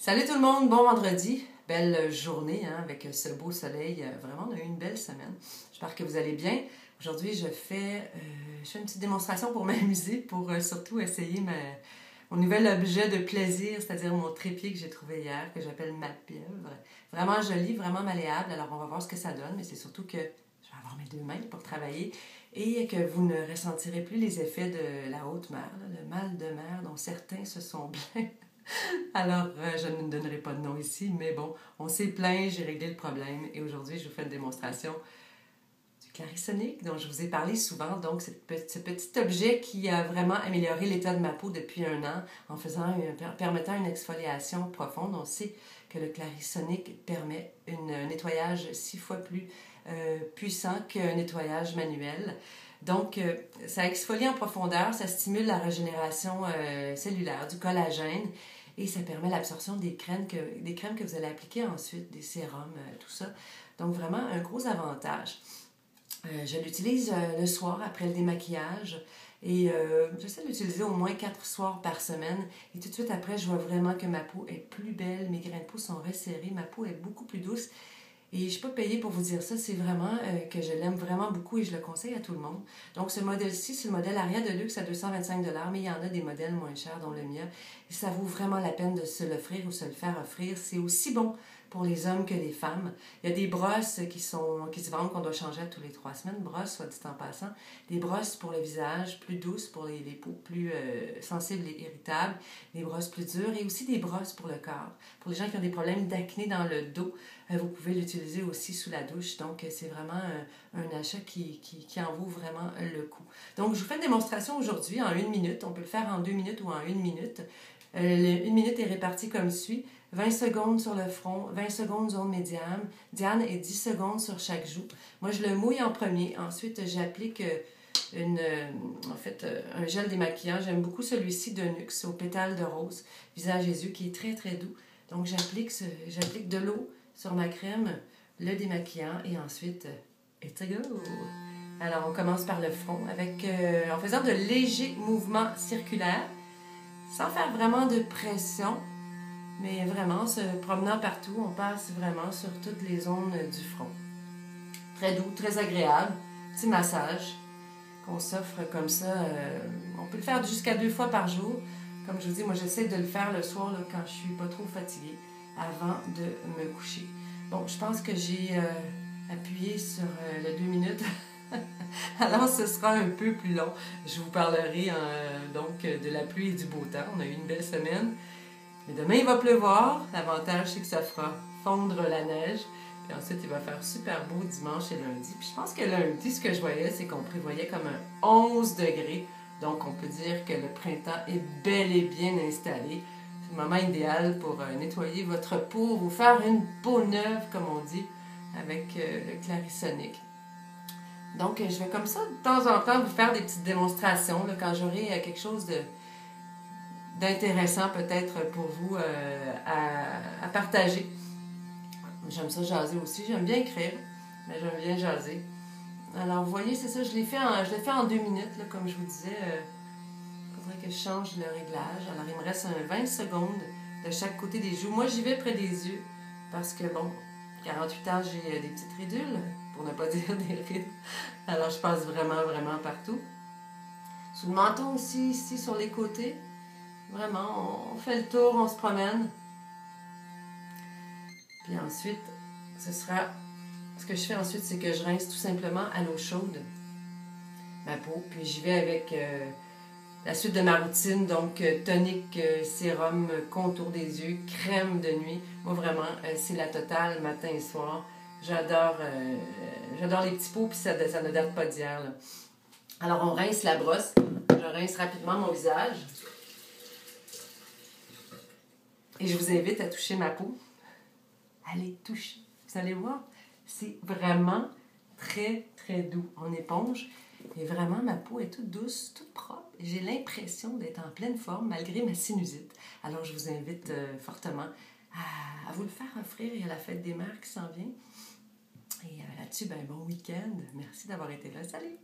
Salut tout le monde, bon vendredi, belle journée hein, avec ce beau soleil. Vraiment, on a eu une belle semaine. J'espère que vous allez bien. Aujourd'hui, je fais une petite démonstration pour m'amuser, pour surtout essayer mon nouvel objet de plaisir, c'est-à-dire mon trépied que j'ai trouvé hier, que j'appelle ma pieuvre. Vraiment joli, vraiment malléable. Alors, on va voir ce que ça donne, mais c'est surtout que je vais avoir mes deux mains pour travailler et que vous ne ressentirez plus les effets de la haute mer, là, le mal de mer dont certains se sont plaints. Alors, je ne donnerai pas de nom ici, mais bon, on s'est plaint, j'ai réglé le problème et aujourd'hui, je vous fais une démonstration du Clarisonic dont je vous ai parlé souvent. Donc, ce petit objet qui a vraiment amélioré l'état de ma peau depuis un an en permettant une exfoliation profonde. On sait que le Clarisonic permet un nettoyage 6 fois plus puissant qu'un nettoyage manuel. Donc, ça exfolie en profondeur, ça stimule la régénération cellulaire, du collagène, et ça permet l'absorption des crèmes que vous allez appliquer ensuite, des sérums, tout ça. Donc, vraiment, un gros avantage. Je l'utilise le soir après le démaquillage et j'essaie de l'utiliser au moins 4 soirs par semaine. Et tout de suite après, je vois vraiment que ma peau est plus belle, mes grains de peau sont resserrés, ma peau est beaucoup plus douce. Et je ne suis pas payée pour vous dire ça, c'est vraiment que je l'aime vraiment beaucoup et je le conseille à tout le monde. Donc ce modèle-ci, c'est le modèle Aria de luxe à 225 $, mais il y en a des modèles moins chers, dont le mien. Et ça vaut vraiment la peine de se l'offrir ou se le faire offrir. C'est aussi bon pour les hommes que les femmes. Il y a des brosses qui se vendent qu'on doit changer tous les 3 semaines, brosses, soit dit en passant. Des brosses pour le visage, plus douces pour les peaux plus sensibles et irritables. Des brosses plus dures et aussi des brosses pour le corps. Pour les gens qui ont des problèmes d'acné dans le dos, vous pouvez l'utiliser aussi sous la douche. Donc, c'est vraiment un achat qui en vaut vraiment le coup. Donc, je vous fais une démonstration aujourd'hui en 1 minute. On peut le faire en 2 minutes ou en 1 minute. 1 minute est répartie comme suit. 20 secondes sur le front, 20 secondes zone médiane et 10 secondes sur chaque joue. Moi, je le mouille en premier. Ensuite, j'applique un gel démaquillant. J'aime beaucoup celui-ci de NYX au pétale de rose, visage et yeux, qui est très, très doux. Donc, j'applique de l'eau sur ma crème, le démaquillant et ensuite, it's a go! Alors, on commence par le front en faisant de légers mouvements circulaires, sans faire vraiment de pression. Mais vraiment, se promenant partout, on passe vraiment sur toutes les zones du front. Très doux, très agréable. Petit massage qu'on s'offre comme ça. On peut le faire jusqu'à 2 fois par jour. Comme je vous dis, moi j'essaie de le faire le soir là, quand je suis pas trop fatiguée, avant de me coucher. Bon, je pense que j'ai appuyé sur le 2 minutes. Alors, ce sera un peu plus long. Je vous parlerai donc de la pluie et du beau temps. On a eu une belle semaine. Mais demain, il va pleuvoir. L'avantage, c'est que ça fera fondre la neige. Puis ensuite, il va faire super beau dimanche et lundi. Puis je pense que lundi, ce que je voyais, c'est qu'on prévoyait comme un 11 degrés. Donc, on peut dire que le printemps est bel et bien installé. C'est le moment idéal pour nettoyer votre peau, vous faire une peau neuve, comme on dit, avec le Clarisonic. Donc, je vais comme ça, de temps en temps, vous faire des petites démonstrations là, quand j'aurai quelque chose d'intéressant peut-être pour vous à partager. J'aime ça jaser aussi, j'aime bien écrire, mais j'aime bien jaser. Alors vous voyez, c'est ça, je l'ai fait en 2 minutes, là, comme je vous disais. Il faudrait que je change le réglage. Alors il me reste 20 secondes de chaque côté des joues. Moi j'y vais près des yeux, parce que bon, 48 ans, j'ai des petites ridules, pour ne pas dire des rides. Alors je passe vraiment, vraiment partout. Sous le menton aussi, ici sur les côtés. Vraiment, on fait le tour, on se promène. Puis ensuite, ce que je fais ensuite, c'est que je rince tout simplement à l'eau chaude ma peau. Puis j'y vais avec la suite de ma routine, donc tonique, sérum, contour des yeux, crème de nuit. Moi vraiment, c'est la totale, matin et soir. J'adore les petits pots, puis ça ne date pas d'hier. Alors on rince la brosse. Je rince rapidement mon visage. Et je vous invite à toucher ma peau. Allez, toucher. Vous allez voir, c'est vraiment très, très doux en éponge. Et vraiment, ma peau est toute douce, toute propre. J'ai l'impression d'être en pleine forme malgré ma sinusite. Alors, je vous invite fortement à vous le faire offrir. Il y a la fête des mères qui s'en vient. Et là-dessus, bon week-end. Merci d'avoir été là. Salut!